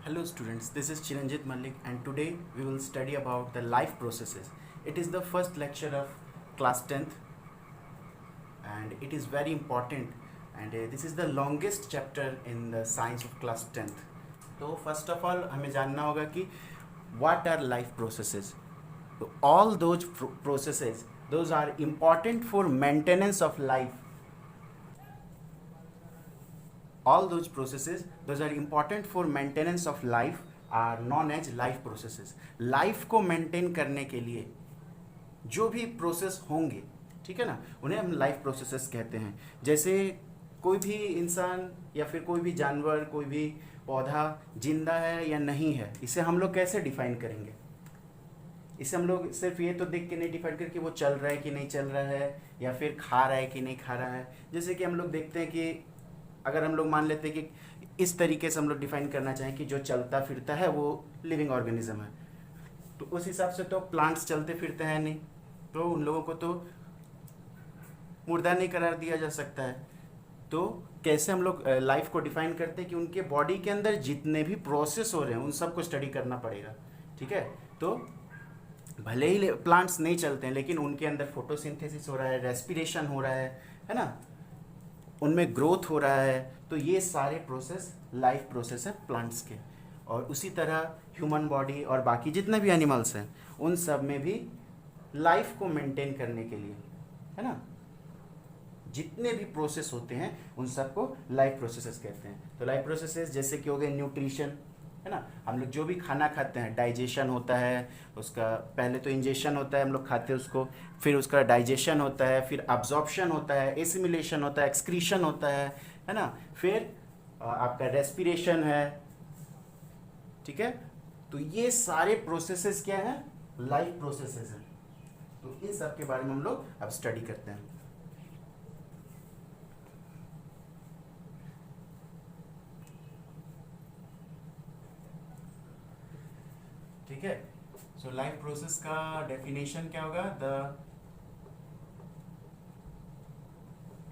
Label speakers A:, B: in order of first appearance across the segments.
A: Hello students, this is Chiranjit Malik and today we will study about the life processes. It is the first lecture of class 10th and it is very important and this is the longest chapter in the science of class 10th. तो first of all हमें जानना होगा कि what are life processes. So all those processes, those are important for maintenance of life. All those processes those are important for maintenance of life are known as life processes. Life को maintain करने के लिए जो भी process होंगे, ठीक है ना, उन्हें हम लाइफ प्रोसेसेस कहते हैं. जैसे कोई भी इंसान या फिर कोई भी जानवर, कोई भी पौधा जिंदा है या नहीं है, इसे हम लोग कैसे डिफाइन करेंगे? इसे हम लोग सिर्फ ये तो देख के नहीं डिफाइन कर कि वो चल रहा है कि नहीं चल रहा है या फिर खा रहा है कि नहीं खा रहा है. जैसे कि हम लोग देखते हैं कि अगर हम लोग मान लेते हैं कि इस तरीके से हम लोग डिफाइन करना चाहें कि जो चलता फिरता है वो लिविंग ऑर्गेनिज्म है, तो उस हिसाब से तो प्लांट्स चलते फिरते हैं नहीं, तो उन लोगों को तो मुर्दा नहीं करार दिया जा सकता है. तो कैसे हम लोग लाइफ को डिफाइन करते हैं कि उनके बॉडी के अंदर जितने भी प्रोसेस हो रहे हैं उन सबको स्टडी करना पड़ेगा. ठीक है, तो भले ही प्लांट्स नहीं चलते हैं लेकिन उनके अंदर फोटोसिंथेसिस हो रहा है, रेस्पिरेशन हो रहा है ना, उनमें ग्रोथ हो रहा है. तो ये सारे प्रोसेस लाइफ प्रोसेस है प्लांट्स के. और उसी तरह ह्यूमन बॉडी और बाकी जितने भी एनिमल्स हैं उन सब में भी लाइफ को मेंटेन करने के लिए, है ना, जितने भी प्रोसेस होते हैं उन सबको लाइफ प्रोसेसेस कहते हैं. तो लाइफ प्रोसेसेस जैसे कि हो गए न्यूट्रिशन, है ना, हम लोग जो भी खाना खाते हैं डाइजेशन होता है, उसका पहले तो इंजेशन होता है, हम लोग खाते हैं उसको, फिर उसका डाइजेशन होता है, फिर अब्जॉर्प्शन होता है, एसिमिलेशन होता है, एक्सक्रीशन होता है ना, फिर आपका रेस्पिरेशन है. ठीक है, तो ये सारे प्रोसेसेस क्या हैं? लाइफ प्रोसेसेस हैं. तो इन सब के बारे में हम लोग अब स्टडी करते हैं. ठीक है, सो लाइफ प्रोसेस का डेफिनेशन क्या होगा? The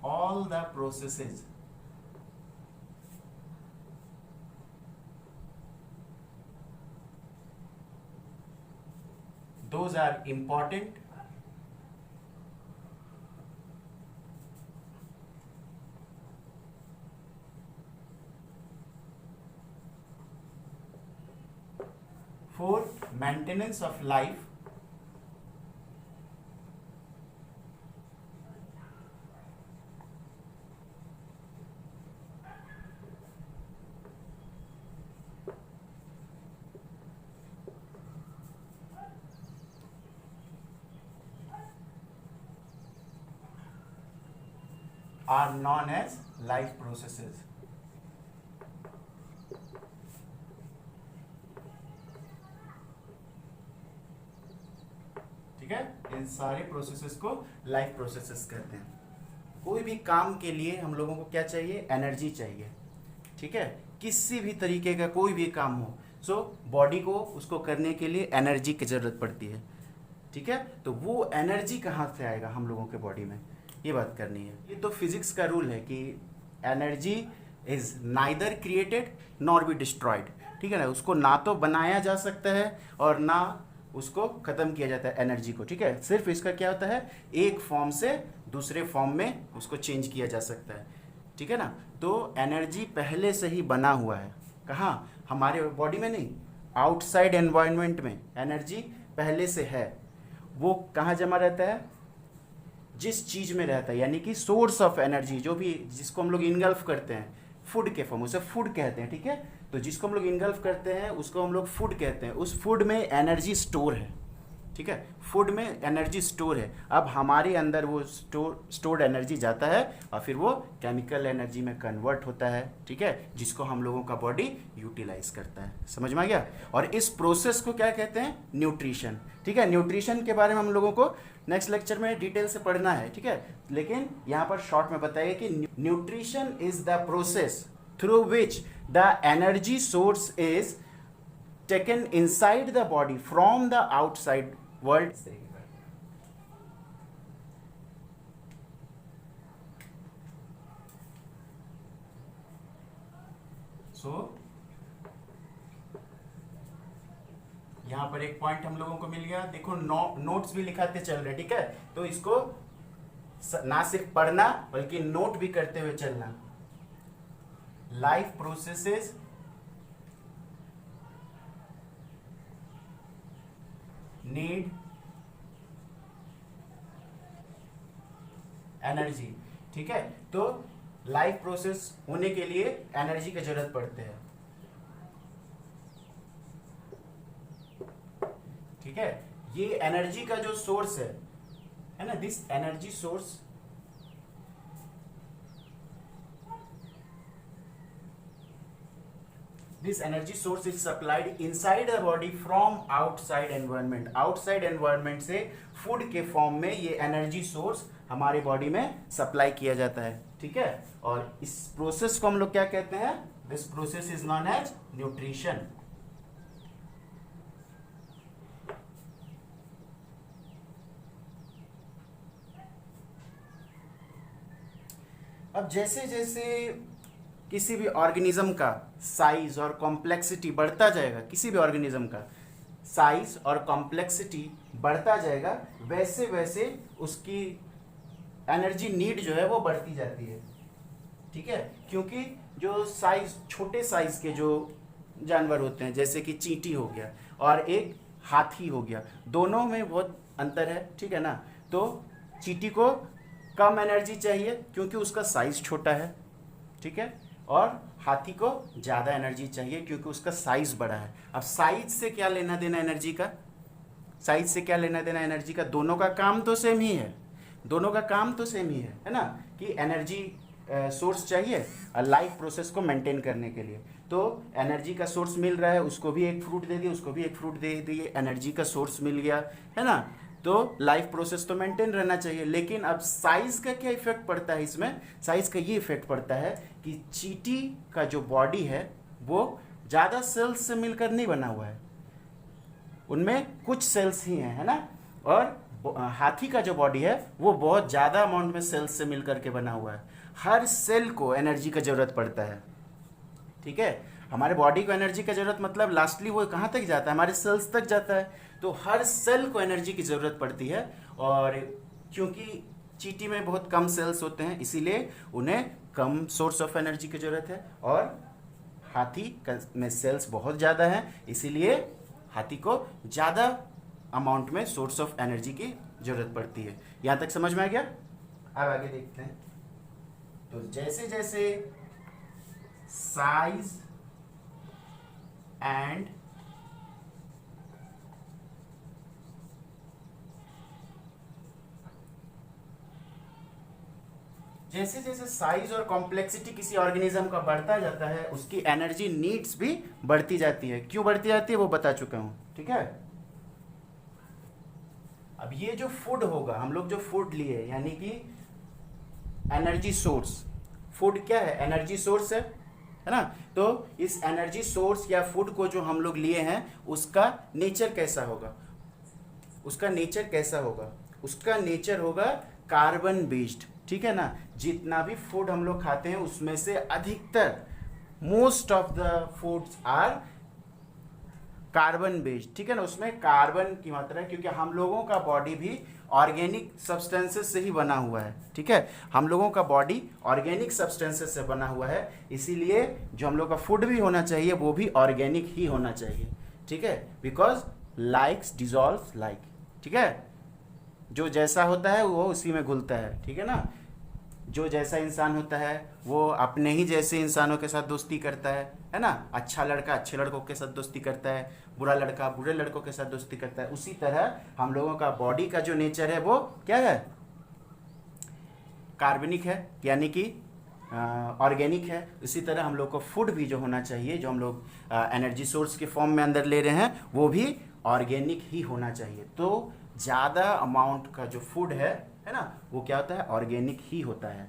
A: all the processes those are important for maintenance of life are known as life processes. ठीक है, इन सारे प्रोसेसेस को लाइफ प्रोसेसेस कहते हैं. कोई भी काम के लिए हम लोगों को क्या चाहिए? एनर्जी चाहिए. ठीक है, किसी भी तरीके का कोई भी काम हो, सो बॉडी को उसको करने के लिए एनर्जी की जरूरत पड़ती है. ठीक है, तो वो एनर्जी कहाँ से आएगा हम लोगों के बॉडी में, ये बात करनी है. ये तो फिजिक्स का रूल है कि energy is neither created nor be destroyed. ठीक है ना, उसको ना तो बनाया जा सकता है और ना उसको खत्म किया जाता है एनर्जी को. ठीक है, सिर्फ इसका क्या होता है, एक फॉर्म से दूसरे फॉर्म में उसको चेंज किया जा सकता है. ठीक है ना, तो एनर्जी पहले से ही बना हुआ है. कहाँ? हमारे बॉडी में नहीं, आउटसाइड एनवायरनमेंट में एनर्जी पहले से है. वो कहाँ जमा रहता है? जिस चीज में रहता है, यानी कि सोर्स ऑफ एनर्जी, जो भी जिसको हम लोग इनगल्फ करते हैं फूड के फॉर्म, उसे फूड कहते हैं. ठीक है, तो जिसको हम लोग इनगल्फ करते हैं उसको हम लोग फूड कहते हैं. उस फूड में एनर्जी स्टोर है. ठीक है, फूड में एनर्जी स्टोर है. अब हमारे अंदर वो स्टोर्ड एनर्जी जाता है और फिर वो केमिकल एनर्जी में कन्वर्ट होता है. ठीक है, जिसको हम लोगों का बॉडी यूटिलाइज करता है. समझ में आ गया? और इस प्रोसेस को क्या कहते हैं? न्यूट्रिशन. ठीक है, न्यूट्रिशन के बारे में हम लोगों को नेक्स्ट लेक्चर में डिटेल से पढ़ना है. ठीक है, लेकिन यहाँ पर शॉर्ट में बताइए कि nutrition is the process through which the energy source is taken inside the body from the outside world. So यहाँ पर एक पॉइंट हम लोगों को मिल गया। देखो नोट्स भी लिखाते चल रहे, ठीक है, तो इसको ना सिर्फ पढ़ना बल्कि नोट भी करते हुए चलना। लाइफ प्रोसेसेस नीड एनर्जी, ठीक है, तो लाइफ प्रोसेस होने के लिए एनर्जी की जरूरत पड़ते हैं, ठीक है। ये एनर्जी का जो सोर्स है ना, this energy source this energy source is supplied inside the body from outside environment। outside environment से फूड के फॉर्म में ये एनर्जी सोर्स हमारे बॉडी में सप्लाई किया जाता है, ठीक है। और इस प्रोसेस को हम लोग क्या कहते हैं, this process is known as nutrition. अब जैसे जैसे किसी भी ऑर्गेनिज्म का साइज और कॉम्प्लेक्सिटी बढ़ता जाएगा, किसी भी ऑर्गेनिज्म का साइज और कॉम्प्लेक्सिटी बढ़ता जाएगा, वैसे वैसे उसकी एनर्जी नीड जो है वो बढ़ती जाती है, ठीक है। क्योंकि जो साइज, छोटे साइज के जो जानवर होते हैं, जैसे कि चींटी हो गया और एक हाथी हो गया, दोनों में बहुत अंतर है, ठीक है ना। तो चींटी को कम एनर्जी चाहिए क्योंकि उसका साइज छोटा है, ठीक है, और हाथी को ज़्यादा एनर्जी चाहिए क्योंकि उसका साइज बड़ा है। अब साइज से क्या लेना देना एनर्जी का, साइज से क्या लेना देना एनर्जी का, दोनों का काम तो सेम ही है, दोनों का काम तो सेम ही है ना, कि एनर्जी सोर्स चाहिए लाइफ प्रोसेस को मेंटेन करने के लिए। तो एनर्जी का सोर्स मिल रहा है, उसको भी एक फ्रूट दे दिए, उसको भी एक फ्रूट दे दिए, एनर्जी का सोर्स मिल गया, है ना। तो लाइफ प्रोसेस तो मेंटेन रहना चाहिए। लेकिन अब साइज का क्या इफेक्ट पड़ता है इसमें, साइज का ये इफेक्ट पड़ता है कि चींटी का जो बॉडी है वो ज़्यादा सेल्स से मिलकर नहीं बना हुआ है, उनमें कुछ सेल्स ही हैं, है ना। और हाथी का जो बॉडी है वो बहुत ज़्यादा अमाउंट में सेल्स से मिलकर के बना हुआ है। हर सेल को एनर्जी का ज़रूरत पड़ता है, ठीक है। हमारे बॉडी को एनर्जी का ज़रूरत मतलब लास्टली वो कहाँ तक जाता है, हमारे सेल्स तक जाता है। तो हर सेल को एनर्जी की ज़रूरत पड़ती है, और क्योंकि चींटी में बहुत कम सेल्स होते हैं इसीलिए उन्हें कम सोर्स ऑफ एनर्जी की ज़रूरत है, और हाथी में सेल्स बहुत ज़्यादा हैं इसीलिए हाथी को ज़्यादा अमाउंट में सोर्स ऑफ एनर्जी की ज़रूरत पड़ती है। यहाँ तक समझ में आ गया। अब आगे देखते हैं। तो जैसे जैसे साइज एंड जैसे जैसे साइज और कॉम्प्लेक्सिटी किसी ऑर्गेनिज्म का बढ़ता जाता है, उसकी एनर्जी नीड्स भी बढ़ती जाती है। क्यों बढ़ती जाती है वो बता चुका हूं, ठीक है। अब ये जो फूड होगा, हम लोग जो फूड लिए, यानी कि एनर्जी सोर्स, फूड क्या है, एनर्जी सोर्स है ना। तो इस एनर्जी सोर्स या फूड को जो हम लोग लिए हैं उसका नेचर कैसा होगा, उसका नेचर कैसा होगा, उसका नेचर होगा कार्बन बेस्ड, ठीक है ना। जितना भी फूड हम लोग खाते हैं उसमें से अधिकतर, most of the foods are carbon based, ठीक है ना। उसमें कार्बन की मात्रा है क्योंकि हम लोगों का बॉडी भी ऑर्गेनिक सब्सटेंसेस से ही बना हुआ है, ठीक है। हम लोगों का बॉडी ऑर्गेनिक सब्सटेंसेस से बना हुआ है, इसीलिए जो हम लोग का फूड भी होना चाहिए वो भी ऑर्गेनिक ही होना चाहिए, ठीक है। बिकॉज लाइक्स डिजॉल्व लाइक, ठीक है। जो जैसा होता है वो उसी में घुलता है, ठीक है ना। जो जैसा इंसान होता है वो अपने ही जैसे इंसानों के साथ दोस्ती करता है ना। अच्छा लड़का अच्छे लड़कों के साथ दोस्ती करता है, बुरा लड़का बुरे लड़कों के साथ दोस्ती करता है। उसी तरह हम लोगों का बॉडी का जो नेचर है वो क्या है, कार्बनिक है, यानी कि ऑर्गेनिक है। इसी तरह हम लोग को फूड भी जो होना चाहिए, जो हम लोग एनर्जी सोर्स के फॉर्म में अंदर ले रहे हैं, वो भी ऑर्गेनिक ही होना चाहिए। तो ज़्यादा अमाउंट का जो फूड है ना, वो क्या होता है, ऑर्गेनिक ही होता है,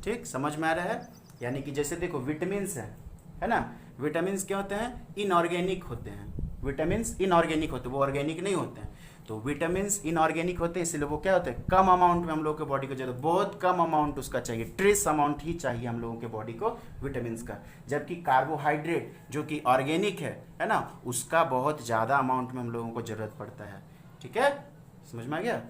A: ठीक, समझ में आ रहा है। यानी कि जैसे देखो विटामिन्स हैं, है ना। विटामिन्स क्या होते हैं, इनऑर्गेनिक होते हैं। विटामिन्स इनऑर्गेनिक होते हैं, वो ऑर्गेनिक नहीं होते हैं। तो विटामिन इनऑर्गेनिक होते हैं, इसलिए वो क्या होते हैं, कम अमाउंट में हम लोग के बॉडी को जरूरत, बहुत कम अमाउंट उसका चाहिए, ट्रेस अमाउंट ही चाहिए हम लोगों के बॉडी को विटामिन का। जबकि कार्बोहाइड्रेट जो कि ऑर्गेनिक है ना, उसका बहुत ज़्यादा अमाउंट में हम लोगों को जरूरत पड़ता है। ठीक है, समझ में आ गया।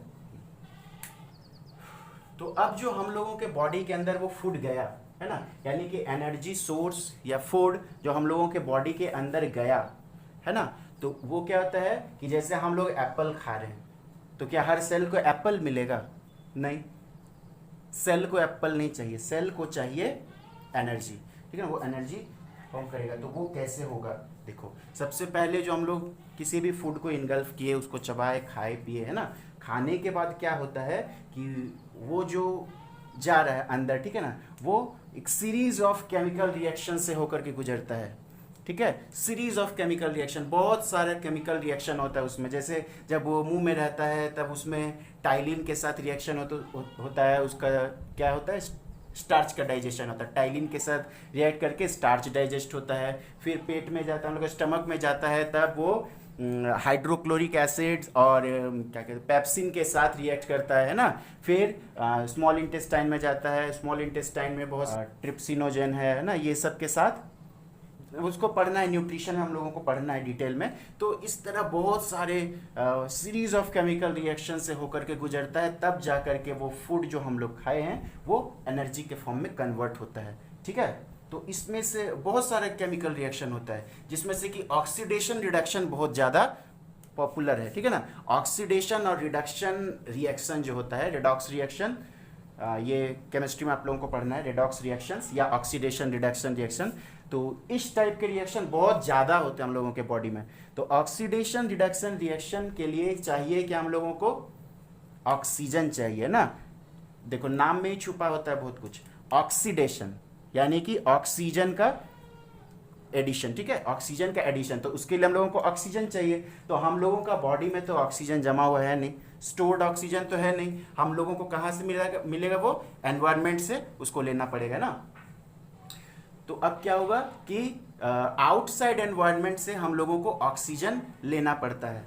A: तो अब जो हम लोगों के बॉडी के अंदर वो फूड गया है ना, यानी कि एनर्जी सोर्स या फूड जो हम लोगों के बॉडी के अंदर गया है ना, तो वो क्या होता है कि जैसे हम लोग एप्पल खा रहे हैं, तो क्या हर सेल को एप्पल मिलेगा? नहीं, सेल को एप्पल नहीं चाहिए, सेल को चाहिए एनर्जी। ठीक है ना, वो एनर्जी फॉर्म करेगा। तो वो कैसे होगा? देखो, सबसे पहले जो हम लोग किसी भी फूड को इनगल्फ किए, उसको चबाए, खाए, पिए, है ना, खाने के बाद क्या होता है कि वो जो जा रहा है अंदर, ठीक है ना, वो एक सीरीज ऑफ केमिकल रिएक्शन से होकर के गुजरता है। ठीक है, सीरीज ऑफ केमिकल रिएक्शन, बहुत सारे केमिकल रिएक्शन होता है उसमें। जैसे जब वो मुंह में रहता है तब उसमें टाइलिन के साथ रिएक्शन होता है, उसका क्या होता है, स्टार्च का डाइजेशन होता है, टाइलिन के साथ रिएक्ट करके स्टार्च डाइजेस्ट होता है। फिर पेट में जाता है, हम लोग स्टमक में जाता है, तब वो हाइड्रोक्लोरिक एसिड्स और क्या कहते हैं, पेप्सिन के साथ रिएक्ट करता है ना। फिर स्मॉल इंटेस्टाइन में जाता है, स्मॉल इंटेस्टाइन में बहुत ट्रिप्सिनोजेन है ना, ये सब के साथ उसको पढ़ना है, न्यूट्रिशन हम लोगों को पढ़ना है डिटेल में। तो इस तरह बहुत सारे सीरीज ऑफ केमिकल रिएक्शन से होकर के गुजरता है, तब जा कर के वो फूड जो हम लोग खाए हैं वो एनर्जी के फॉर्म में कन्वर्ट होता है। ठीक है, तो इसमें से बहुत सारे केमिकल रिएक्शन होता है, जिसमें से कि ऑक्सीडेशन रिडक्शन बहुत ज़्यादा पॉपुलर है। ठीक है ना, ऑक्सीडेशन और रिडक्शन रिएक्शन जो होता है, रेडॉक्स रिएक्शन, ये केमिस्ट्री में आप लोगों को पढ़ना है, रेडॉक्स रिएक्शंस या ऑक्सीडेशन रिडक्शन रिएक्शन। तो इस टाइप के रिएक्शन बहुत ज़्यादा होते हैं हम लोगों के बॉडी में। तो ऑक्सीडेशन रिडक्शन रिएक्शन के लिए चाहिए कि हम लोगों को ऑक्सीजन चाहिए ना। देखो, नाम में ही छुपा होता है बहुत कुछ। ऑक्सीडेशन यानी कि ऑक्सीजन का एडिशन, ठीक है, ऑक्सीजन का एडिशन, तो उसके लिए हम लोगों को ऑक्सीजन चाहिए। तो हम लोगों का बॉडी में तो ऑक्सीजन जमा हुआ है नहीं, स्टोर्ड ऑक्सीजन तो है नहीं, हम लोगों को कहाँ से मिलेगा वो एनवायरनमेंट से उसको लेना पड़ेगा ना। तो अब क्या होगा कि आउटसाइड एनवायरनमेंट से हम लोगों को ऑक्सीजन लेना पड़ता है।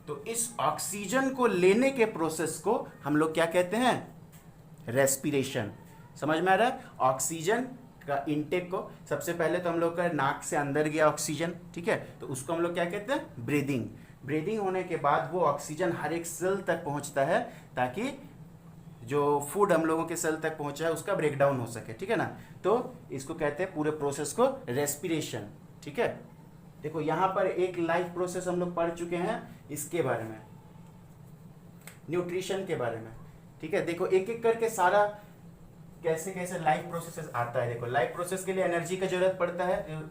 A: तो इस ऑक्सीजन को लेने के प्रोसेस को हम लोग क्या कहते हैं? रेस्पिरेशन। समझ में आ रहा है? ऑक्सीजन का इनटेक को सबसे पहले तो हम लोग का नाक से अंदर गया ऑक्सीजन, ठीक है, तो उसको हम लोग क्या कहते हैं? ब्रीदिंग। ब्रीदिंग होने के बाद वो ऑक्सीजन हर एक सेल तक पहुंचता है, ताकि जो फूड हम लोगों के सेल तक पहुंचा है उसका ब्रेकडाउन हो सके। ठीक है ना, तो इसको कहते हैं पूरे प्रोसेस को रेस्पिरेशन। ठीक है, देखो यहाँ पर एक लाइफ प्रोसेस हम लोग पढ़ चुके हैं, इसके बारे में, न्यूट्रिशन के बारे में। ठीक है, देखो एक एक करके सारा कैसे कैसे लाइफ प्रोसेस आता है। देखो, लाइफ प्रोसेस के लिए एनर्जी का जरूरत पड़ता है,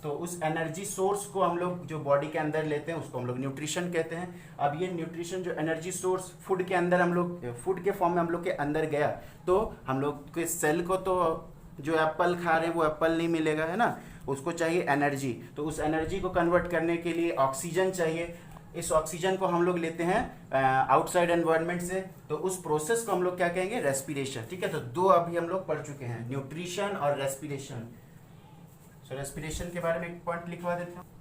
A: तो उस एनर्जी सोर्स को हम लोग जो बॉडी के अंदर लेते हैं उसको हम लोग न्यूट्रिशन कहते हैं। अब ये न्यूट्रिशन जो एनर्जी सोर्स फूड के अंदर हम लोग, फूड के फॉर्म में हम लोग के अंदर गया, तो हम लोग के सेल को तो जो एप्पल खा रहे हैं वो एप्पल नहीं मिलेगा, है ना, उसको चाहिए एनर्जी। तो उस एनर्जी को कन्वर्ट करने के लिए ऑक्सीजन चाहिए। इस ऑक्सीजन को हम लोग लेते हैं आउटसाइड एनवायरनमेंट से, तो उस प्रोसेस को हम लोग क्या कहेंगे? रेस्पिरेशन। ठीक है, तो दो अभी हम लोग पढ़ चुके हैं, न्यूट्रिशन और रेस्पिरेशन। सो रेस्पिरेशन के बारे में एक पॉइंट लिखवा देते हैं।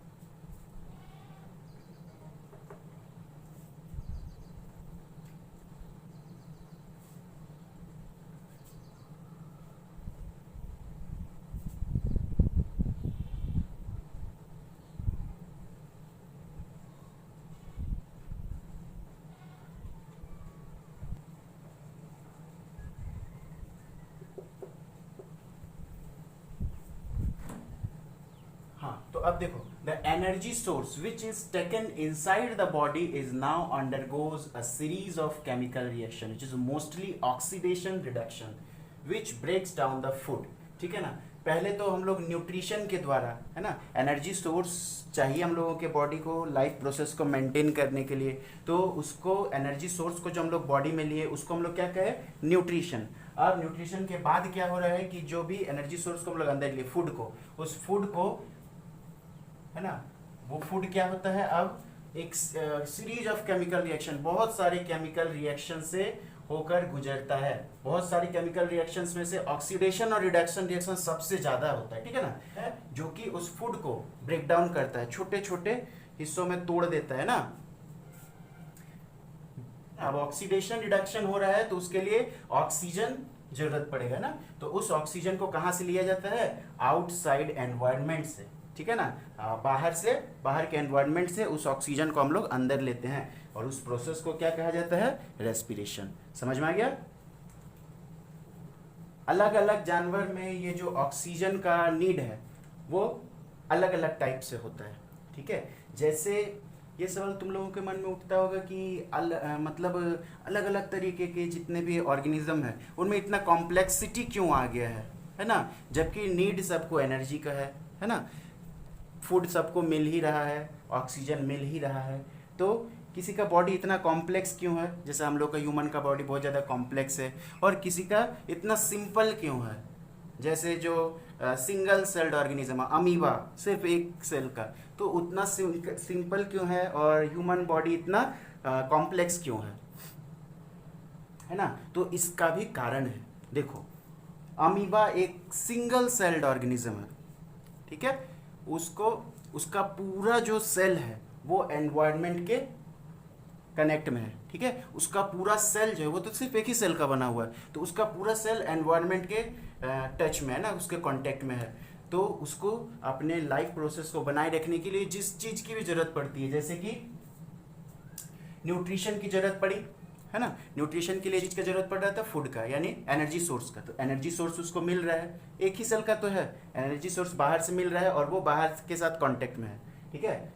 A: हाँ, तो अब देखो, the energy source which is taken inside the body is now undergoes a series of chemical reaction which is mostly oxidation reduction which breaks down the food. ठीक है ना, पहले तो हम लोग न्यूट्रिशन के द्वारा, है ना, एनर्जी सोर्स चाहिए हम लोगों के बॉडी को लाइफ प्रोसेस को मेंटेन करने के लिए, तो उसको एनर्जी सोर्स को जो हम लोग बॉडी में लिए उसको हम लोग क्या कहे? न्यूट्रिशन। अब न्यूट्रिशन के बाद क्या हो रहा है कि जो भी एनर्जी सोर्स को हम लोग अंदर लिए, फूड को, उस फूड को, है ना, वो फूड क्या होता है? अब एक सीरीज ऑफ केमिकल रिएक्शन, बहुत सारे केमिकल रिएक्शन से होकर गुजरता है। बहुत सारी केमिकल रिएक्शंस में से ऑक्सीडेशन और रिडक्शन रिएक्शन सबसे ज्यादा होता है। ठीक है ना, जो कि उस फूड को ब्रेक डाउन करता है, छोटे छोटे हिस्सों में तोड़ देता है ना। अब ऑक्सीडेशन रिडक्शन हो रहा है तो उसके लिए ऑक्सीजन जरूरत पड़ेगा ना, तो उस ऑक्सीजन को कहाँ से लिया जाता है, आउटसाइड एनवायरनमेंट से, ठीक है ना, बाहर से, बाहर के एनवायरनमेंट से उस ऑक्सीजन को हम लोग अंदर लेते हैं, और उस प्रोसेस को क्या कहा जाता है, रेस्पिरेशन। समझ में आ गया। अलग अलग जानवर में ये जो ऑक्सीजन का नीड है वो अलग अलग टाइप से होता है, ठीक है। जैसे ये सवाल तुम लोगों के मन में उठता होगा कि मतलब अलग अलग तरीके के जितने भी ऑर्गेनिज्म है उनमें इतना कॉम्प्लेक्सिटी क्यों आ गया है ना, जबकि नीड सबको एनर्जी का है ना, फूड सबको मिल ही रहा है, ऑक्सीजन मिल ही रहा है, तो किसी का बॉडी इतना कॉम्प्लेक्स क्यों है, जैसे हम लोग का ह्यूमन का बॉडी बहुत ज़्यादा कॉम्प्लेक्स है, और किसी का इतना सिंपल क्यों है, जैसे जो सिंगल सेल्ड ऑर्गेनिज्म है, अमीबा, सिर्फ एक सेल का, तो उतना सिंपल क्यों है, और ह्यूमन बॉडी इतना कॉम्प्लेक्स क्यों है ना। तो इसका भी कारण है। देखो, अमीबा एक सिंगल सेल्ड ऑर्गेनिज्म है, ठीक है, उसको उसका पूरा जो सेल है वो एनवायरनमेंट के कनेक्ट में है, ठीक है, उसका पूरा सेल जो है वो तो सिर्फ एक ही सेल का बना हुआ है, तो उसका पूरा सेल एनवायरनमेंट के टच में है ना, उसके कांटेक्ट में है, तो उसको अपने लाइफ प्रोसेस को बनाए रखने के लिए जिस चीज़ की भी ज़रूरत पड़ती है, जैसे कि न्यूट्रिशन की ज़रूरत पड़ी, है ना, न्यूट्रिशन के लिए चीज़ का जरूरत पड़ रहा था, फूड का, यानी एनर्जी सोर्स का, तो एनर्जी सोर्स उसको मिल रहा है, एक ही सेल का तो है, एनर्जी सोर्स बाहर से मिल रहा है और वो बाहर के साथ कांटेक्ट में है, ठीक है।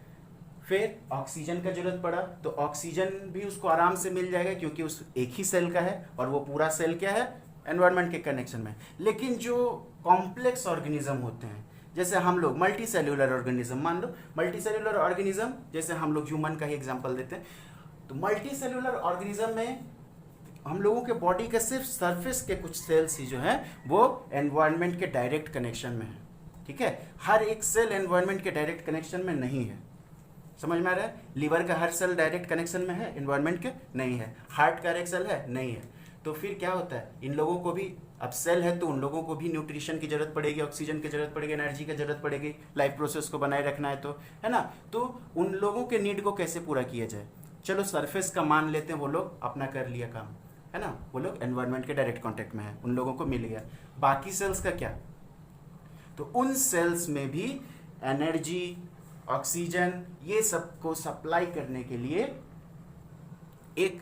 A: फिर ऑक्सीजन का जरूरत पड़ा, तो ऑक्सीजन भी उसको आराम से मिल जाएगा क्योंकि उस एक ही सेल का है, और वो पूरा सेल क्या है, एनवायरनमेंट के कनेक्शन में। लेकिन जो कॉम्प्लेक्स ऑर्गेनिज्म होते हैं, जैसे हम लोग मल्टी सेल्यूलर ऑर्गेनिज्म, मान लो मल्टी सेल्यूलर ऑर्गेनिज्म, जैसे हम लोग ह्यूमन का ही एग्जाम्पल देते हैं, तो मल्टी सेल्यूलर ऑर्गेनिज्म में हम लोगों के बॉडी के सिर्फ सरफेस के कुछ सेल्स ही जो है वो एनवायरनमेंट के डायरेक्ट कनेक्शन में है, ठीक है, हर एक सेल एनवायरनमेंट के डायरेक्ट कनेक्शन में नहीं है। समझ में आ रहा है। लीवर का हर सेल डायरेक्ट कनेक्शन में है एनवायरनमेंट के, नहीं है। हार्ट का एक सेल है, नहीं है। तो फिर क्या होता है, इन लोगों को भी, अब सेल है तो उन लोगों को भी न्यूट्रिशन की जरूरत पड़ेगी, ऑक्सीजन की जरूरत पड़ेगी, एनर्जी की जरूरत पड़ेगी, लाइफ प्रोसेस को बनाए रखना है, तो है ना। तो उन लोगों के नीड को कैसे पूरा किया जाए, चलो सरफेस का मान लेते हैं, वो लोग अपना कर लिया काम, है ना, वो लोग एनवायरनमेंट के डायरेक्ट कांटेक्ट में है, उन लोगों को मिल गया। बाकी सेल्स का क्या, तो उन सेल्स में भी एनर्जी, ऑक्सीजन, ये सब को सप्लाई करने के लिए एक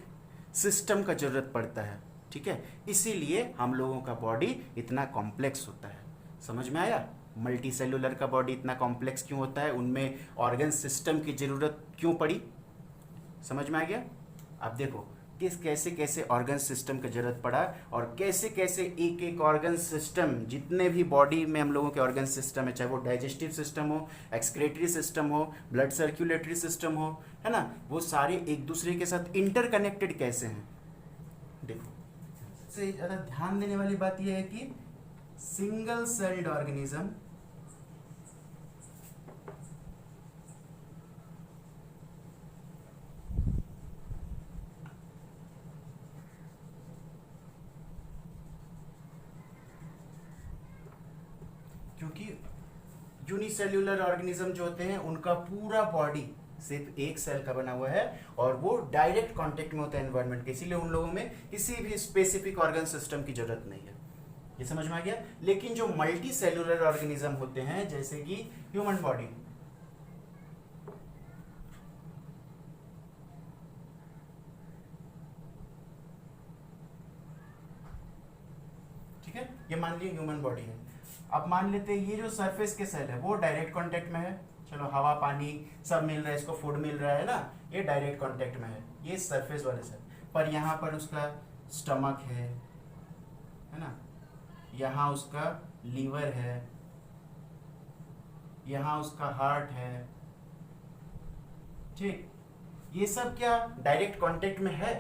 A: सिस्टम का जरूरत पड़ता है, ठीक है, इसीलिए हम लोगों का बॉडी इतना कॉम्प्लेक्स होता है। समझ में आया। मल्टी सेल्यूलर का बॉडी इतना कॉम्प्लेक्स क्यों होता है, उनमें ऑर्गन सिस्टम की जरूरत क्यों पड़ी, समझ में आ गया। अब देखो किस कैसे कैसे ऑर्गन सिस्टम की जरूरत पड़ा, और कैसे कैसे एक एक ऑर्गन सिस्टम, जितने भी बॉडी में हम लोगों के ऑर्गन सिस्टम है, चाहे वो डाइजेस्टिव सिस्टम हो, एक्सक्रेटरी सिस्टम हो, ब्लड सर्कुलेटरी सिस्टम हो, है ना, वो सारे एक दूसरे के साथ इंटरकनेक्टेड कैसे हैं। देखो सबसे ज़्यादा ध्यान देने वाली बात यह है कि सिंगल सेल्ड ऑर्गेनिज्म क्योंकि यूनिसेल्यूलर ऑर्गेनिज्म जो होते हैं उनका पूरा बॉडी सिर्फ एक सेल का बना हुआ है और वो डायरेक्ट कांटेक्ट में होता है एनवायरनमेंट के, इसीलिए उन लोगों में किसी भी स्पेसिफिक ऑर्गन सिस्टम की जरूरत नहीं है। ये समझ में आ गया। लेकिन जो मल्टी सेल्यूलर ऑर्गेनिज्म होते हैं जैसे कि ह्यूमन बॉडी, ठीक है, ये मान लिया ह्यूमन बॉडी है। अब मान लेते हैं ये जो सरफेस के सेल है वो डायरेक्ट कांटेक्ट में है, चलो हवा पानी सब मिल रहा है, इसको फूड मिल रहा है ना, ये डायरेक्ट कांटेक्ट में है, ये सरफेस वाले सेल। पर यहाँ पर उसका स्टमक है ना, यहाँ उसका लीवर है, यहाँ उसका हार्ट है, ठीक, ये सब क्या डायरेक्ट कांटेक्ट में है,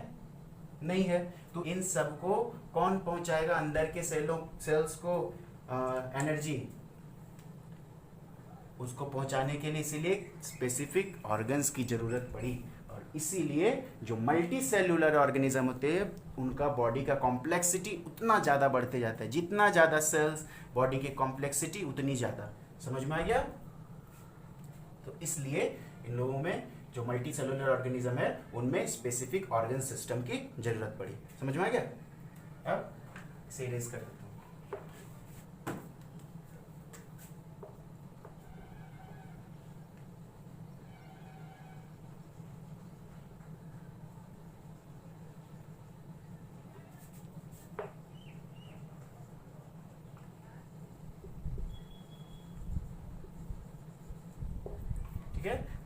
A: नहीं है। तो इन सब को कौन पहुंचाएगा, अंदर के सेल्स को एनर्जी, उसको पहुंचाने के लिए इसीलिए स्पेसिफिक ऑर्गन्स की जरूरत पड़ी। और इसीलिए जो मल्टी सेल्यूलर ऑर्गेनिज्म होते हैं उनका बॉडी का कॉम्प्लेक्सिटी उतना ज़्यादा बढ़ते जाता है, जितना ज़्यादा सेल्स बॉडी की कॉम्प्लेक्सिटी उतनी ज़्यादा। समझ में आ गया। तो इसलिए इन लोगों में जो मल्टी सेलुलर ऑर्गेनिज्म है उनमें स्पेसिफिक ऑर्गन सिस्टम की जरूरत पड़ी। समझ में आ गया? अब इसे इरेज कर देता हूँ।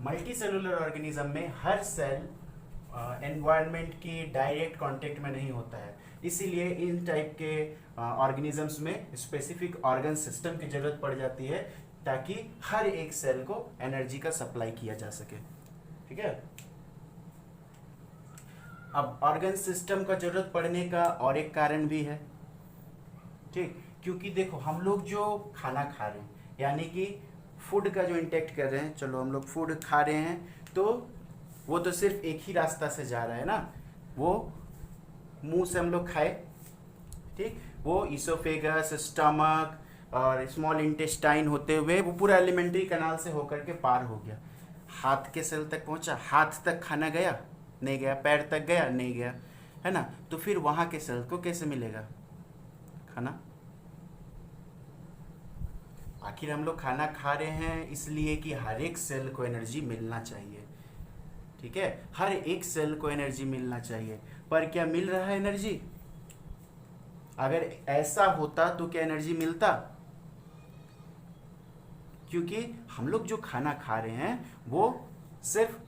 A: मल्टी सेलुलर ऑर्गेनिज्म में हर सेल एनवायरनमेंट के डायरेक्ट कांटेक्ट में नहीं होता है, इसीलिए इन टाइप के ऑर्गेनिजम्स में स्पेसिफिक ऑर्गन सिस्टम की जरूरत पड़ जाती है ताकि हर एक सेल को एनर्जी का सप्लाई किया जा सके। ठीक है, अब ऑर्गन सिस्टम का जरूरत पड़ने का और एक कारण भी है। ठीक, क्योंकि देखो हम लोग जो खाना खा रहे हैं यानी कि फूड का जो इंटेक्ट कर रहे हैं, चलो हम लोग फूड खा रहे हैं तो वो तो सिर्फ एक ही रास्ता से जा रहा है ना, वो मुंह से हम लोग खाए, ठीक, वो इसोफेगस, स्टमक और स्मॉल इंटेस्टाइन होते हुए वो पूरा एलिमेंट्री कैनाल से होकर के पार हो गया, हाथ के सेल तक पहुंचा, हाथ तक खाना गया नहीं गया, पैर तक गया नहीं गया, है ना, तो फिर वहां के सेल को कैसे मिलेगा खाना? आखिर हम लोग खाना खा रहे हैं इसलिए कि हर एक सेल को एनर्जी मिलना चाहिए। ठीक है, हर एक सेल को एनर्जी मिलना चाहिए, पर क्या मिल रहा है एनर्जी? अगर ऐसा होता तो क्या एनर्जी मिलता? क्योंकि हम लोग जो खाना खा रहे हैं वो सिर्फ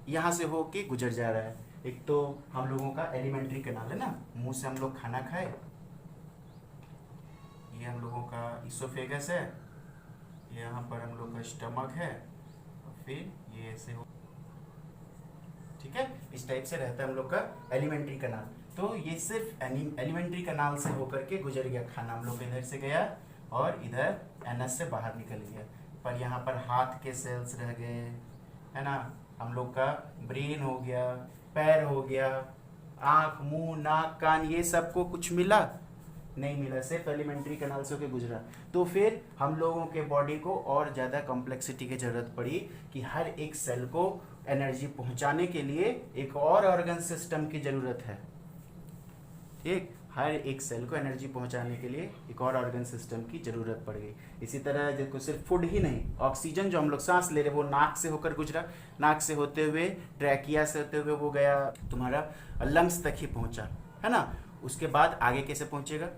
A: यहां से होके गुजर जा रहा है। एक तो हम लोगों का एलिमेंट्री कैनाल है ना, मुंह से हम लोग खाना खाए, ये हम लोगों का इसोफेगस है, ये यहाँ पर हम लोग का स्टमक है, और फिर ये ऐसे हो, ठीक है, इस टाइप से रहता है हम लोग का एलिमेंट्री कैनाल। तो ये सिर्फ एलिमेंट्री कैनाल से होकर के गुजर गया, खाना हम लोग इधर से गया और इधर एनस से बाहर निकल गया, पर यहाँ पर हाथ के सेल्स रह गए, है ना, हम लोग का ब्रेन हो गया, पैर हो गया, आँख, मुंह, नाक, कान, ये सबको कुछ मिला नहीं मिला, सिर्फ एलिमेंट्री कैनाल से होकर गुजरा। तो फिर हम लोगों के बॉडी को और ज़्यादा कॉम्प्लेक्सिटी की ज़रूरत पड़ी कि हर एक सेल को एनर्जी पहुंचाने के लिए एक और ऑर्गन सिस्टम की ज़रूरत है। ठीक, हर एक सेल को एनर्जी पहुंचाने के लिए एक और ऑर्गन सिस्टम की ज़रूरत पड़ गई। इसी तरह देखो सिर्फ फूड ही नहीं, ऑक्सीजन जो हम लोग सांस ले रहे वो नाक से होकर गुजरा, नाक से होते हुए ट्रैकिया से होते हुए वो गया तुम्हारा लंग्स तक ही पहुंचा, है ना, उसके बाद आगे कैसे पहुंचेगा?